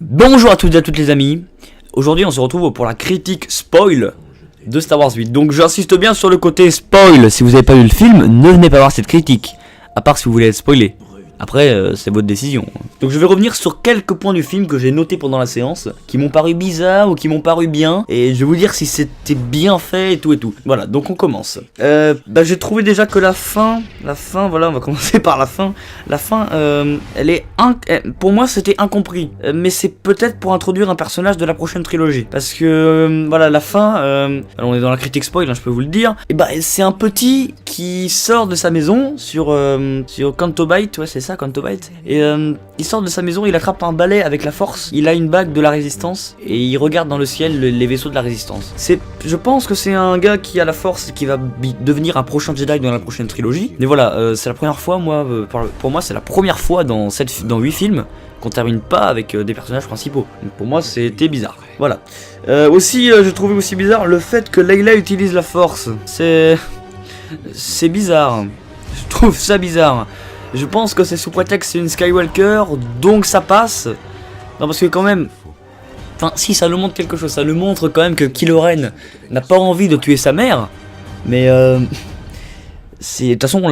Bonjour à toutes et à toutes les amis. Aujourd'hui on se retrouve pour la critique spoil de Star Wars 8. Donc j'insiste bien sur le côté spoil. Si vous n'avez pas vu le film, ne venez pas voir cette critique. À part si vous voulez être spoilé. Après c'est votre décision. Donc je vais revenir sur quelques points du film que j'ai notés pendant la séance, qui m'ont paru bizarres ou qui m'ont paru bien, et je vais vous dire si c'était bien fait et tout et tout. Voilà, donc on commence. J'ai trouvé déjà que la fin, voilà, on va commencer par la fin. La fin, elle est pour moi c'était incompris, mais c'est peut-être pour introduire un personnage de la prochaine trilogie, parce que voilà, la fin, on est dans la critique spoil, hein, je peux vous le dire. Et c'est un petit qui sort de sa maison sur Canto Bight, ouais c'est ça. Canto Bight. Et il sort de sa maison, il attrape un balai avec la force, il a une bague de la résistance et il regarde dans le ciel les vaisseaux de la résistance. Je pense que c'est un gars qui a la force et qui va devenir un prochain Jedi dans la prochaine trilogie. Mais voilà, c'est la première fois, pour moi c'est la première fois dans 8 films qu'on termine pas avec des personnages principaux. Donc pour moi c'était bizarre. Voilà. Aussi je trouvais aussi bizarre le fait que Leila utilise la force. C'est bizarre. Je trouve ça bizarre. Je pense que c'est sous prétexte c'est une Skywalker, donc ça passe. Non parce que quand même, enfin si ça nous montre quelque chose, ça nous montre quand même que Kylo Ren n'a pas envie de tuer sa mère. Mais c'est de toute façon,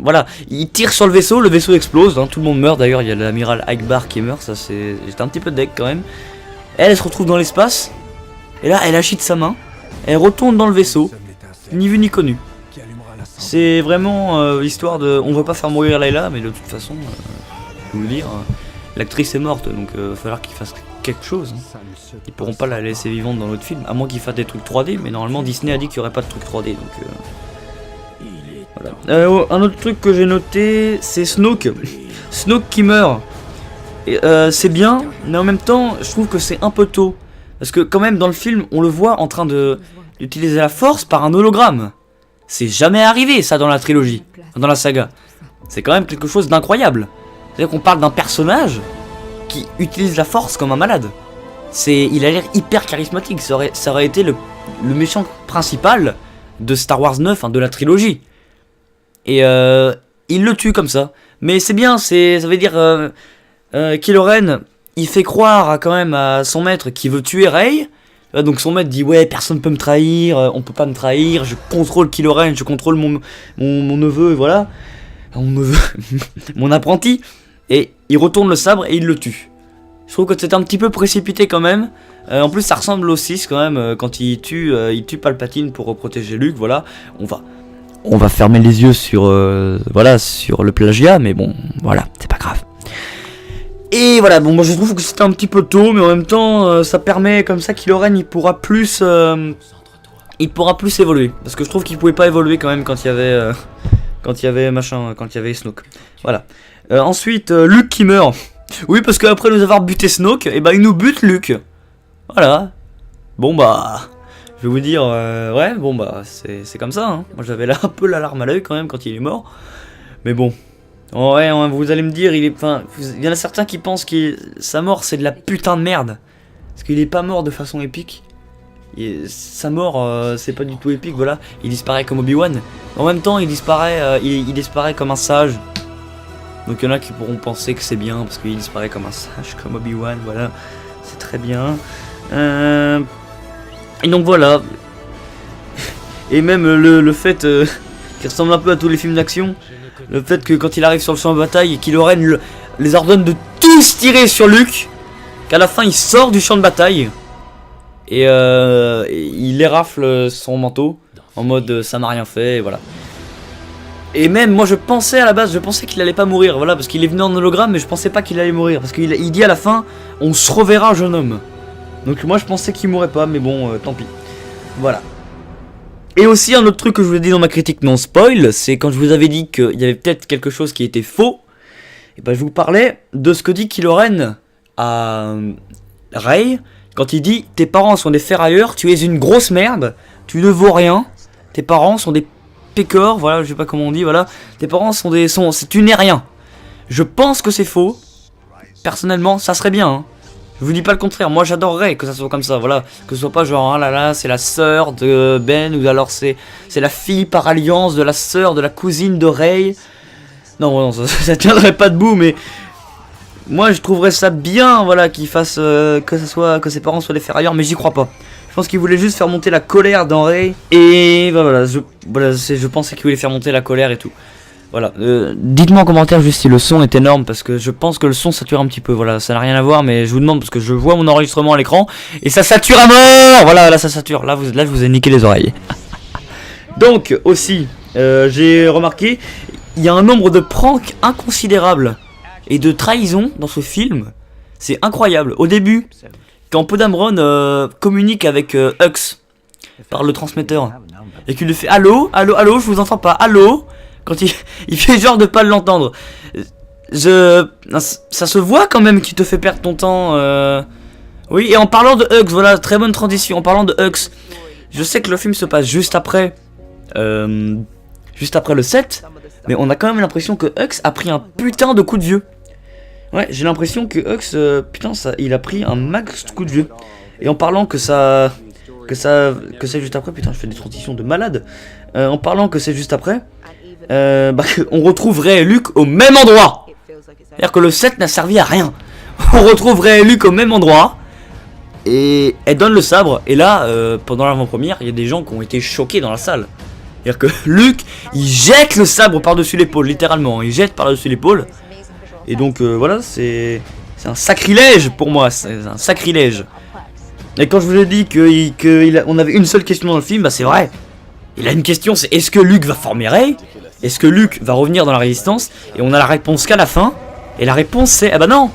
voilà, il tire sur le vaisseau explose, hein, tout le monde meurt d'ailleurs. Il y a l'amiral Akbar qui meurt, ça c'est, j'étais un petit peu deck quand même. Elle se retrouve dans l'espace et là elle agite sa main, elle retourne dans le vaisseau, ni vu ni connu. C'est vraiment l'histoire de... On va pas faire mourir Layla, mais de toute façon, je vais vous le dire, l'actrice est morte, donc il va falloir qu'ils fassent quelque chose. Hein. Ils pourront pas la laisser vivante dans l'autre film, à moins qu'ils fassent des trucs 3D, mais normalement Disney a dit qu'il y aurait pas de trucs 3D, donc... Voilà. Un autre truc que j'ai noté, c'est Snoke. Snoke qui meurt. C'est bien, mais en même temps, je trouve que c'est un peu tôt. Parce que quand même, dans le film, on le voit en train d'utiliser la force par un hologramme. C'est jamais arrivé ça dans la trilogie, dans la saga. C'est quand même quelque chose d'incroyable. C'est-à-dire qu'on parle d'un personnage qui utilise la force comme un malade. Il a l'air hyper charismatique. Ça aurait été le méchant principal de Star Wars 9, hein, de la trilogie. Et il le tue comme ça. Mais c'est bien, ça veut dire Kylo Ren, il fait croire quand même à son maître qui veut tuer Rey. Donc son maître dit ouais, personne peut me trahir, on peut pas me trahir, je contrôle Kylo Ren, je contrôle mon neveu, et voilà, mon neveu, mon apprenti, et il retourne le sabre et il le tue. Je trouve que c'est un petit peu précipité quand même. En plus ça ressemble au 6 quand même, quand il tue Palpatine pour protéger Luke, voilà. On va fermer les yeux sur le plagiat, mais bon, voilà, c'est pas grave. Et voilà, bon, moi je trouve que c'était un petit peu tôt, mais en même temps, ça permet comme ça Kylo Ren il pourra plus évoluer, parce que je trouve qu'il pouvait pas évoluer quand même quand il y avait Snoke. Voilà. Ensuite, Luke qui meurt. Oui, parce qu'après nous avoir buté Snoke, et il nous bute Luke. Voilà. Bon je vais vous dire, ouais, bon c'est comme ça. Hein. Moi j'avais là un peu l'alarme à l'œil quand même quand il est mort, mais bon. Ouais, vous allez me dire, il y en a certains qui pensent que sa mort c'est de la putain de merde. Parce qu'il est pas mort de façon épique. Sa mort c'est pas du tout épique, voilà. Il disparaît comme Obi-Wan. En même temps, il disparaît comme un sage. Donc il y en a qui pourront penser que c'est bien parce qu'il disparaît comme un sage, comme Obi-Wan, voilà. C'est très bien. Et donc voilà. Et même le fait qu'il ressemble un peu à tous les films d'action. Le fait que quand il arrive sur le champ de bataille et Kylo Ren les ordonne de tous tirer sur Luke, qu'à la fin il sort du champ de bataille et il érafle son manteau en mode ça m'a rien fait, et voilà. Et même moi je pensais qu'il allait pas mourir, voilà, parce qu'il est venu en hologramme, mais je pensais pas qu'il allait mourir parce qu'il dit à la fin on se reverra jeune homme. Donc moi je pensais qu'il mourrait pas, mais bon tant pis. Voilà. Et aussi un autre truc que je vous ai dit dans ma critique non spoil, c'est quand je vous avais dit qu'il y avait peut-être quelque chose qui était faux. Et je vous parlais de ce que dit Kylo Ren à Rey quand il dit tes parents sont des ferrailleurs, tu es une grosse merde, tu ne vaux rien, tes parents sont des pécores, voilà, je sais pas comment on dit, voilà, tes parents tu n'es rien. Je pense que c'est faux. Personnellement, ça serait bien. Hein. Je vous dis pas le contraire, moi j'adorerais que ça soit comme ça, voilà. Que ce soit pas genre, ah là là, c'est la sœur de Ben, ou alors c'est la fille par alliance de la sœur de la cousine de Rey. Non, ça tiendrait pas debout, mais Moi je trouverais ça bien, voilà, qu'il fasse que ses parents soient des ferrailleurs, mais j'y crois pas. Je pense qu'il voulait juste faire monter la colère d'Henry. Et voilà, je pensais qu'il voulait faire monter la colère et tout. Voilà, dites-moi en commentaire juste si le son est énorme, parce que je pense que le son sature un petit peu. Voilà, ça n'a rien à voir, mais je vous demande parce que je vois mon enregistrement à l'écran et ça sature à mort. Voilà, là ça sature. Là je vous ai niqué les oreilles. Donc aussi, j'ai remarqué, il y a un nombre de pranks inconsidérables et de trahisons dans ce film. C'est incroyable. Au début, quand Podamron communique avec Hux par le transmetteur et qu'il lui fait allô, allô, allô, je vous entends pas, allô. Quand il fait genre de pas l'entendre. Ça se voit quand même qu'il te fait perdre ton temps. Oui, et en parlant de Hux, voilà, très bonne transition. En parlant de Hux, je sais que le film se passe juste après le 7, mais on a quand même l'impression que Hux a pris un putain de coup de vieux. Ouais, j'ai l'impression que Hux, putain, il a pris un max coup de vieux. Et en parlant que c'est juste après, putain, je fais des transitions de malade. En parlant que c'est juste après. On retrouverait Luke au même endroit. C'est-à-dire que le 7 n'a servi à rien. On retrouverait Luke au même endroit. Et elle donne le sabre. Et là, pendant l'avant-première, il y a des gens qui ont été choqués dans la salle. C'est-à-dire que Luke, il jette le sabre par-dessus l'épaule, littéralement. Il jette par-dessus l'épaule. Et donc voilà, c'est un sacrilège pour moi. C'est un sacrilège. Et quand je vous ai dit qu'on avait une seule question dans le film, bah c'est vrai. Il a une question, c'est est-ce que Luke va former Rey? Est-ce que Luke va revenir dans la résistance? Et on a la réponse qu'à la fin. Et la réponse c'est ah bah non,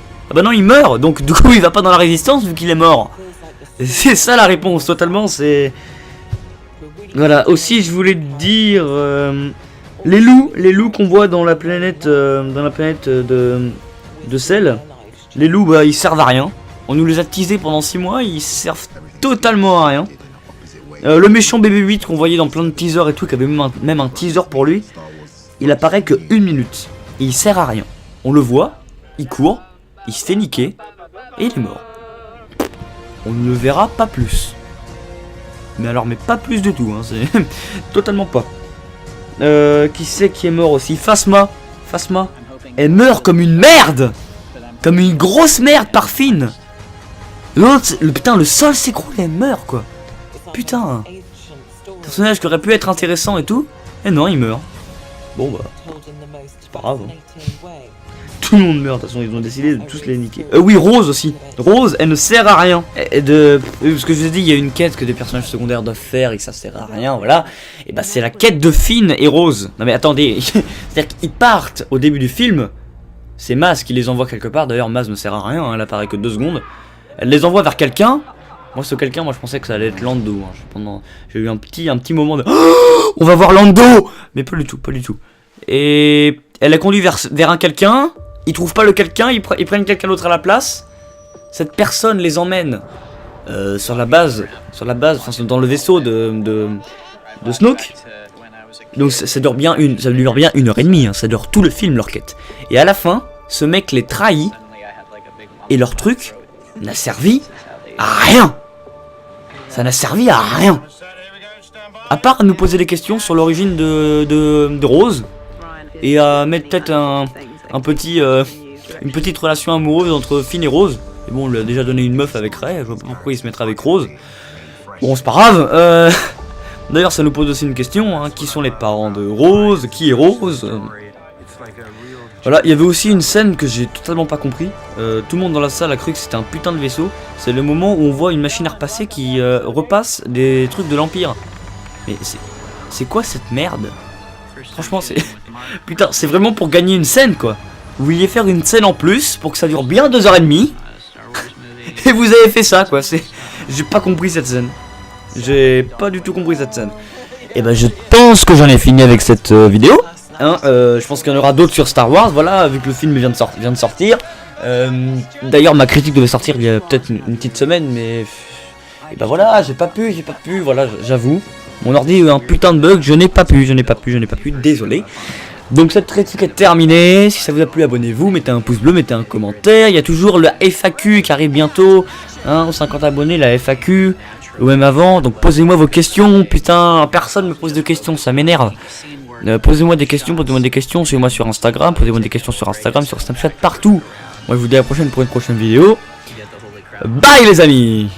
il meurt. Donc du coup il va pas dans la résistance vu qu'il est mort. C'est ça la réponse totalement. C'est voilà. Aussi je voulais dire les loups qu'on voit dans la planète de Cell. Les loups bah ils servent à rien. On nous les a teasés pendant 6 mois, ils servent totalement à rien. Le méchant BB-8 qu'on voyait dans plein de teasers et tout, qui avait même un teaser pour lui, il apparaît que 1 minute. Et il sert à rien. On le voit, il court, il se fait niquer, et il est mort. On ne le verra pas plus. Mais pas plus du tout, hein, c'est totalement pas. Qui c'est qui est mort aussi? Phasma, elle meurt comme une merde. Comme une grosse merde par Finn. L'autre, le sol s'écroule et elle meurt quoi. Putain, personnage qui aurait pu être intéressant et tout, et non, il meurt. Bon bah, c'est pas grave. Hein. Tout le monde meurt, de toute façon, ils ont décidé de tous les niquer. Oui, Rose aussi. Rose, elle ne sert à rien. Parce que je vous ai dit, il y a une quête que des personnages secondaires doivent faire et que ça sert à rien, voilà. Et bah, c'est la quête de Finn et Rose. Non mais attendez, c'est-à-dire qu'ils partent au début du film. C'est Maz qui les envoie quelque part. D'ailleurs, Maz ne sert à rien, hein, elle apparaît que 2 secondes. Elle les envoie vers quelqu'un. Moi, ce quelqu'un, je pensais que ça allait être Lando. Hein. J'ai eu un petit moment de oh, on va voir Lando, mais pas du tout. Et elle la conduit vers un quelqu'un. Ils trouvent pas le quelqu'un, ils prennent quelqu'un d'autre à la place. Cette personne les emmène sur la base, enfin dans le vaisseau de Snoke. Donc ça dure bien 1h30. Hein. Ça dure tout le film leur quête. Et à la fin, ce mec les trahit et leur truc n'a servi à rien. Ça n'a servi à rien. À part à nous poser des questions sur l'origine de Rose. Et à mettre peut-être une petite relation amoureuse entre Finn et Rose. Et bon, on lui a déjà donné une meuf avec Rey. Je vois pas pourquoi il se mettrait avec Rose. Bon, c'est pas grave. D'ailleurs, ça nous pose aussi une question. Hein. Qui sont les parents de Rose? Qui est Rose? Voilà, il y avait aussi une scène que j'ai totalement pas compris. Tout le monde dans la salle a cru que c'était un putain de vaisseau. C'est le moment où on voit une machine à repasser qui repasse des trucs de l'Empire. Mais c'est quoi cette merde? Franchement, c'est putain, c'est vraiment pour gagner une scène quoi. Vous vouliez faire une scène en plus pour que ça dure bien 2h30. Et vous avez fait ça quoi. J'ai pas compris cette scène. J'ai pas du tout compris cette scène. Et ben je pense que j'en ai fini avec cette vidéo. Hein, je pense qu'il y en aura d'autres sur Star Wars, voilà, vu que le film vient de sortir. D'ailleurs, ma critique devait sortir il y a peut-être une petite semaine, mais et ben voilà, j'ai pas pu, voilà, j'avoue. Mon ordi a eu un putain de bug, je n'ai pas pu, désolé. Donc cette critique est terminée. Si ça vous a plu, abonnez-vous, mettez un pouce bleu, mettez un commentaire. Il y a toujours le FAQ qui arrive bientôt, hein, aux 50 abonnés, la FAQ, ou même avant. Donc posez-moi vos questions, putain, personne me pose de questions, ça m'énerve. Posez-moi des questions, suivez-moi sur Instagram, posez-moi des questions sur Instagram, sur Snapchat, partout. Moi je vous dis à la prochaine pour une prochaine vidéo. Bye les amis.